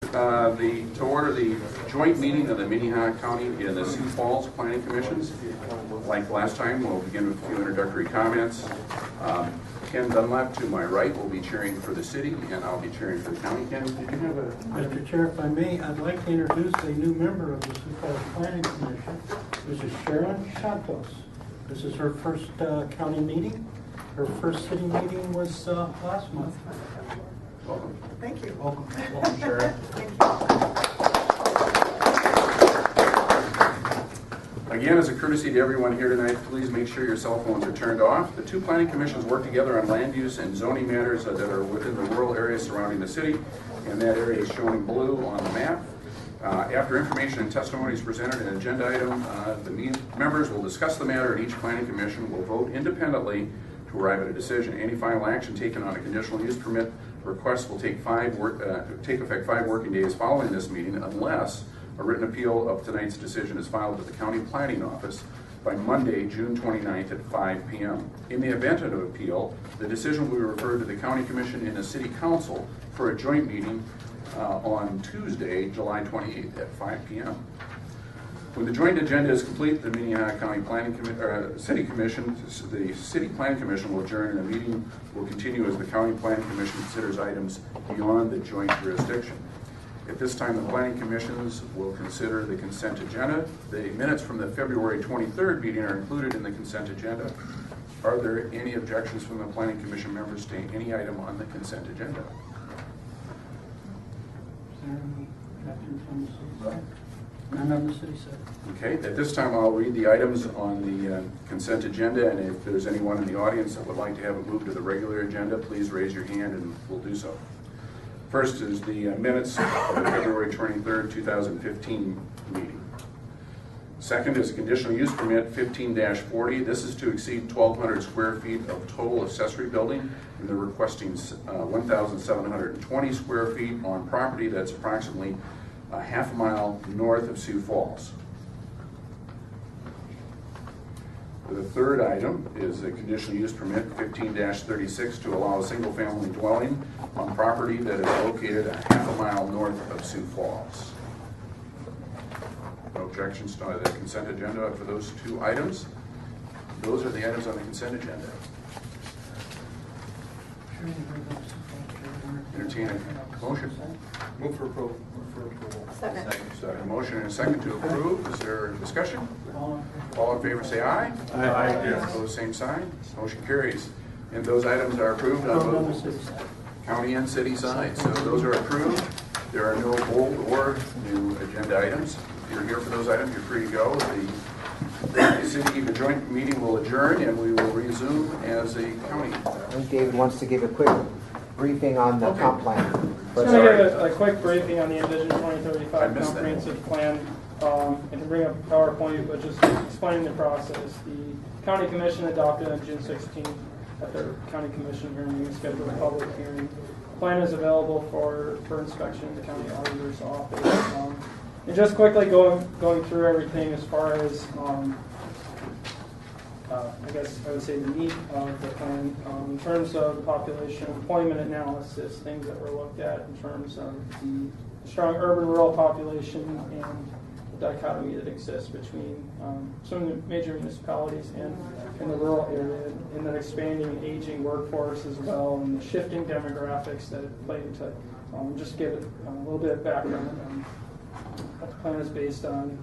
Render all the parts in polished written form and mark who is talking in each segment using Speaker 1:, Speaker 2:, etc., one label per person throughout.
Speaker 1: To order the joint meeting of the Minnehaha County and the Sioux Falls Planning Commissions. Like last time, we'll begin with a few introductory comments. Ken Dunlap to my right will be chairing for the city, and I'll be chairing for the county. Ken, did you have a...
Speaker 2: Mr. Chair, if I may, I'd like to introduce a new member of the Sioux Falls Planning Commission. This is Sharon Santos. This is her first county meeting. Her first city meeting was last month.
Speaker 1: Welcome.
Speaker 3: Thank you.
Speaker 2: Welcome, Sharon.
Speaker 3: Thank you.
Speaker 1: Again, as a courtesy to everyone here tonight, please make sure your cell phones are turned off. The two planning commissions work together on land use and zoning matters that are within the rural areas surrounding the city, and that area is shown in blue on the map. After information and testimony is presented, an agenda item, the members will discuss the matter, and each planning commission will vote independently to arrive at a decision. Any final action taken on a conditional use permit request will take effect 5 working days following this meeting, unless a written appeal of tonight's decision is filed with the county planning office by Monday, June 29th at 5 p.m. In the event of an appeal, the decision will be referred to the county commission and the city council for a joint meeting on Tuesday, July 28th at 5 p.m. When the joint agenda is complete, the Minnehaha County City Commission, the City Planning Commission will adjourn, and the meeting will continue as the County Planning Commission considers items beyond the joint jurisdiction. At this time, the Planning Commissions will consider the consent agenda. The minutes from the February 23rd meeting are included in the consent agenda. Are there any objections from the Planning Commission members to any item on the consent agenda?
Speaker 2: Is there any objections from the city side? None on the city side.
Speaker 1: Okay, at this time I'll read the items on the consent agenda, and if there's anyone in the audience that would like to have it moved to the regular agenda, please raise your hand and we'll do so. First is the minutes of the February 23rd, 2015 meeting. Second is a conditional use permit 15-40. This is to exceed 1,200 square feet of total accessory building, and they're requesting 1,720 square feet on property that's approximately a half a mile north of Sioux Falls. The third item is a conditional use permit 15-36 to allow a single family dwelling on property that is located a half a mile north of Sioux Falls. No objections to the consent agenda for those two items. Those are the items on the consent agenda. Entertain a motion.
Speaker 4: Move for approval.
Speaker 3: Second.
Speaker 1: So a motion and a second to approve. Is there discussion? All in favor say aye.
Speaker 4: Aye.
Speaker 1: Yes. Opposed, same sign. Motion carries. And those items are approved on both county and city side. So those are approved. There are no old or new agenda items. If you're here for those items, you're free to go. The joint meeting will adjourn, and we will resume as a county.
Speaker 5: I think David wants to give a quick briefing on the comp plan.
Speaker 6: I'm going to give a quick briefing on the Envision 2035 comprehensive plan. I can bring up PowerPoint, but just explaining the process. The County Commission adopted on June 16th at their County Commission hearing and scheduled a public hearing. The plan is available for inspection in the County Auditor's Office. And just quickly going through everything as far as I guess I would say the meat of the plan in terms of the population employment analysis, things that were looked at in terms of the strong urban-rural population and the dichotomy that exists between some of the major municipalities and the rural area, and then expanding and aging workforce as well, and the shifting demographics that play into just give it a little bit of background on what the plan is based on,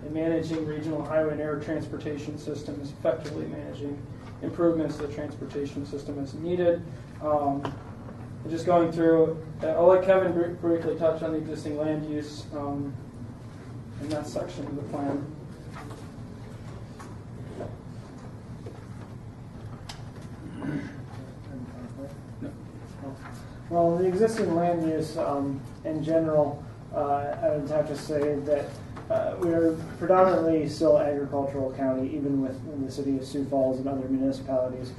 Speaker 6: in managing regional highway and air transportation systems, effectively managing improvements to the transportation system as needed. Just going through, I'll let Kevin briefly touch on the existing land use in that section of the plan.
Speaker 7: Well, the existing land use in general, I would have to say that we are predominantly still agricultural county, even within the city of Sioux Falls and other municipalities.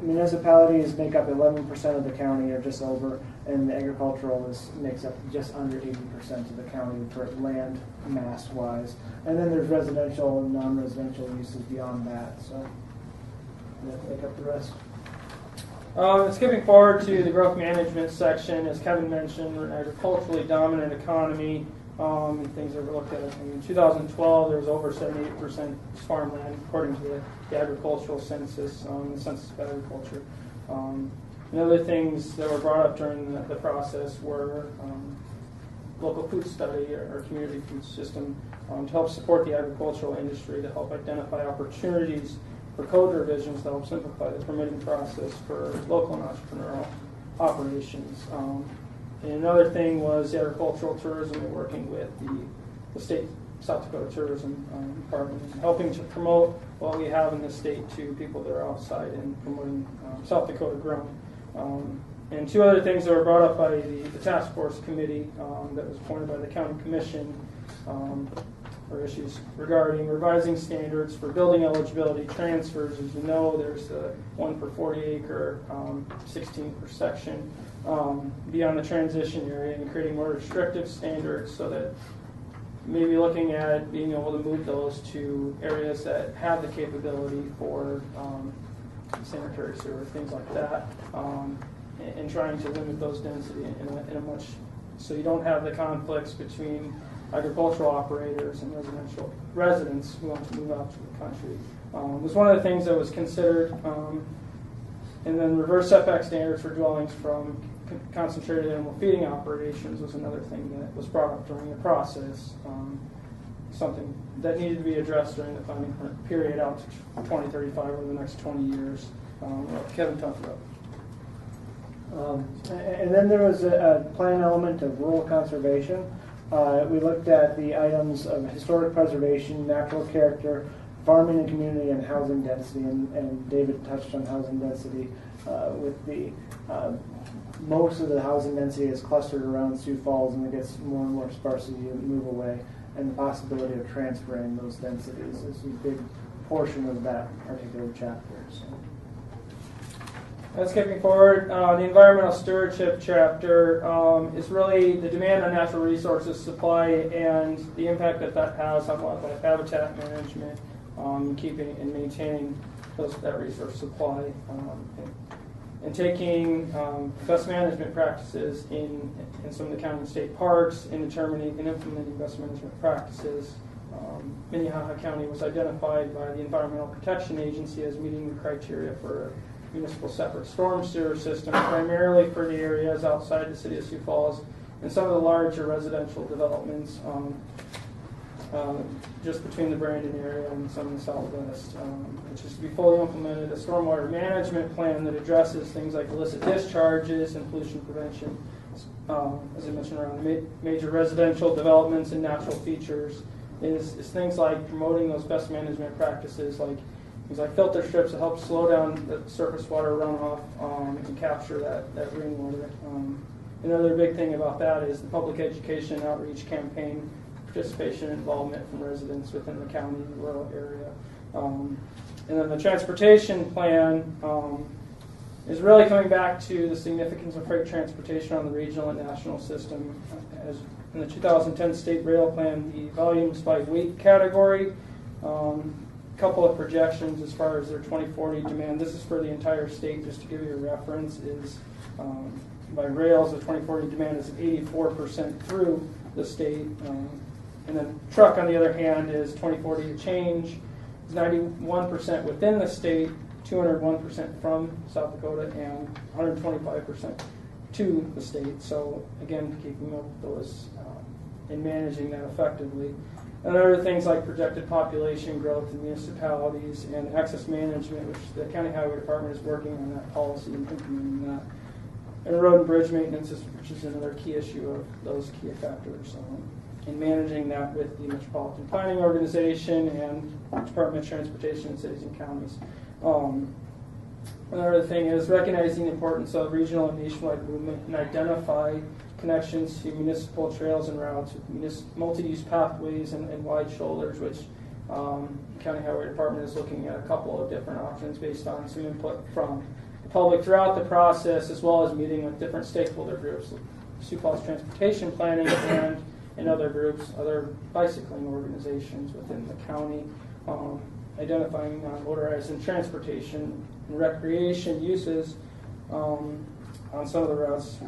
Speaker 7: Municipalities make up 11% of the county, or just over, and the agricultural makes up just under 80% of the county for land mass-wise. And then there's residential and non-residential uses beyond that, so that make up the rest.
Speaker 6: Skipping forward to the growth management section, as Kevin mentioned, we're an agriculturally dominant economy. Things that were looked at in 2012, there was over 78% farmland, according to the agricultural census, the census of agriculture. And other things that were brought up during the process were local food study or community food system to help support the agricultural industry, to help identify opportunities for code revisions to help simplify the permitting process for local and entrepreneurial operations. And another thing was the agricultural tourism and working with the state South Dakota Tourism Department, helping to promote what we have in the state to people that are outside and promoting South Dakota grown. And two other things that were brought up by the task force committee that was appointed by the county commission are issues regarding revising standards for building eligibility transfers. As you know, there's the 1 per 40 acre, 16 per section beyond the transition area, and creating more restrictive standards so that maybe looking at being able to move those to areas that have the capability for sanitary sewer, things like that, and trying to limit those density in a much, so you don't have the conflicts between agricultural operators and residential residents who want to move out to the country. Was one of the things that was considered. And then reverse setback standards for dwellings from concentrated animal feeding operations was another thing that was brought up during the process. Something that needed to be addressed during the planning period out to 2035 over the next 20 years. Kevin talked about.
Speaker 7: And then there was a plan element of rural conservation. We looked at the items of historic preservation, natural character, farming and community, and housing density. And David touched on housing density with the most of the housing density is clustered around Sioux Falls, and it gets more and more sparse as you move away. And the possibility of transferring those densities is a big portion of that particular chapter. So.
Speaker 6: Skipping forward, the environmental stewardship chapter is really the demand on natural resources supply and the impact that has on wildlife habitat management, keeping and maintaining that resource supply, and taking best management practices in some of the county and state parks, in determining and implementing best management practices. Minnehaha County was identified by the Environmental Protection Agency as meeting the criteria for a municipal separate storm sewer system, primarily for the areas outside the City of Sioux Falls and some of the larger residential developments just between the Brandon area and some of the southwest, which is to be fully implemented, a stormwater management plan that addresses things like illicit discharges and pollution prevention, as I mentioned, around major residential developments and natural features, is things like promoting those best management practices, like things like filter strips that help slow down the surface water runoff and capture that rainwater. Another big thing about that is the public education outreach campaign, participation and involvement from residents within the county and the rural area. And then the transportation plan is really coming back to the significance of freight transportation on the regional and national system. As in the 2010 state rail plan, the volumes by weight category, a couple of projections as far as their 2040 demand. This is for the entire state, just to give you a reference, is by rails, the 2040 demand is 84% through the state. And then truck, on the other hand, is 2040 to change. It's 91% within the state, 201% from South Dakota, and 125% to the state. So again, keeping up with those and managing that effectively. And other things like projected population growth in municipalities and access management, which the County Highway Department is working on that policy and implementing that. And road and bridge maintenance, which is another key issue of those key factors. In managing that with the Metropolitan Planning Organization and Department of Transportation in cities and counties. Another thing is recognizing the importance of regional and nationwide movement and identify connections to municipal trails and routes with multi-use pathways and wide shoulders, which the County Highway Department is looking at a couple of different options based on some input from the public throughout the process, as well as meeting with different stakeholder groups, like Sioux Falls Transportation Planning and other groups, other bicycling organizations within the county, identifying motorized and transportation and recreation uses on some of the routes,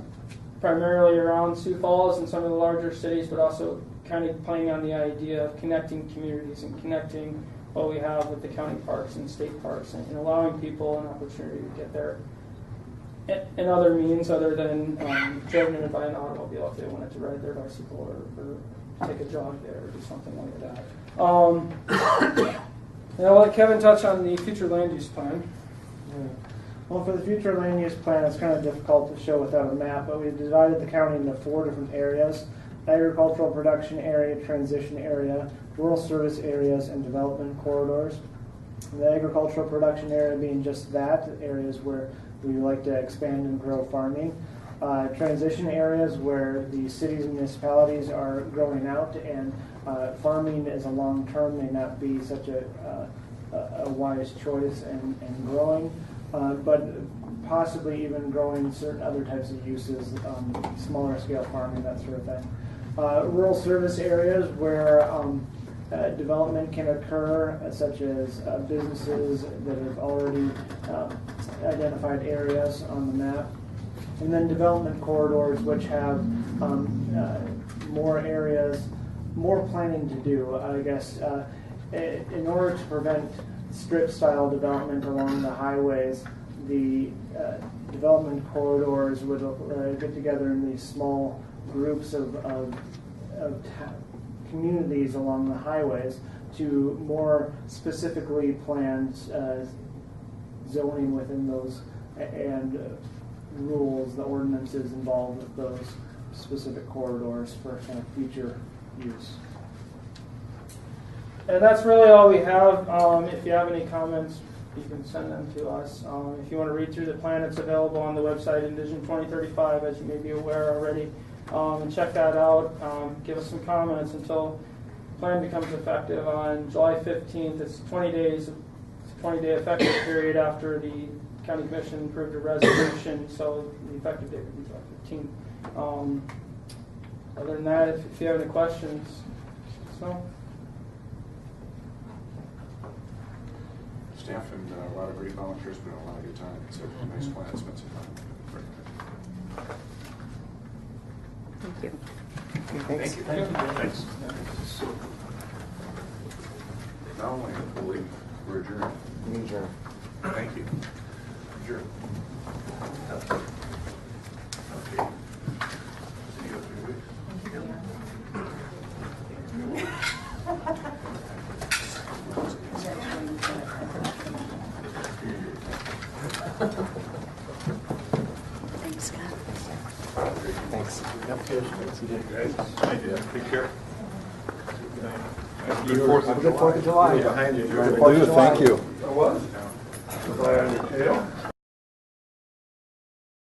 Speaker 6: primarily around Sioux Falls and some of the larger cities, but also kind of playing on the idea of connecting communities and connecting what we have with the county parks and state parks, and allowing people an opportunity to get there in other means other than driving in by an automobile if they wanted to ride their bicycle or take a jog there or do something like that. I'll let Kevin touch on the future land use plan.
Speaker 7: Well, for the future land use plan, it's kind of difficult to show without a map, but we've divided the county into 4 different areas: agricultural production area, transition area, rural service areas, and development corridors. And the agricultural production area being just that, areas where we like to expand and grow farming. Transition areas where the cities and municipalities are growing out, and farming as a long term may not be such a wise choice in growing, but possibly even growing certain other types of uses, smaller scale farming, that sort of thing. Rural service areas where development can occur, such as businesses that have already identified areas on the map. And then development corridors, which have more areas, more planning to do, I guess. In order to prevent strip-style development along the highways, the development corridors would get together in these small groups of communities along the highways to more specifically plan zoning within those and rules, the ordinances involved with those specific corridors for kind of future use.
Speaker 6: And that's really all we have. If you have any comments, you can send them to us. If you want to read through the plan, it's available on the website Envision 2035, as you may be aware already. And check that out. Give us some comments until the plan becomes effective on July 15th. It's 20 days, 20-day effective period after the County Commission approved a resolution, so the effective date would be July 15th. Other than that, if you have any questions, so.
Speaker 1: Staff and a lot of great volunteers put in a lot of good time. It's a nice plan. It's been some fun.
Speaker 3: Thank you.
Speaker 5: Thanks.
Speaker 1: Thanks. Now I believe we're adjourned.
Speaker 5: Adjourned.
Speaker 1: Thank you. Adjourned. Okay. See you in 3 weeks.
Speaker 3: Thanks, Scott.
Speaker 5: Thanks.
Speaker 1: Thank you. Take care.
Speaker 5: Good 4th of July.
Speaker 4: Behind you,
Speaker 5: Good 4th of July.
Speaker 4: Thank you.
Speaker 1: I was. Was I on your tail?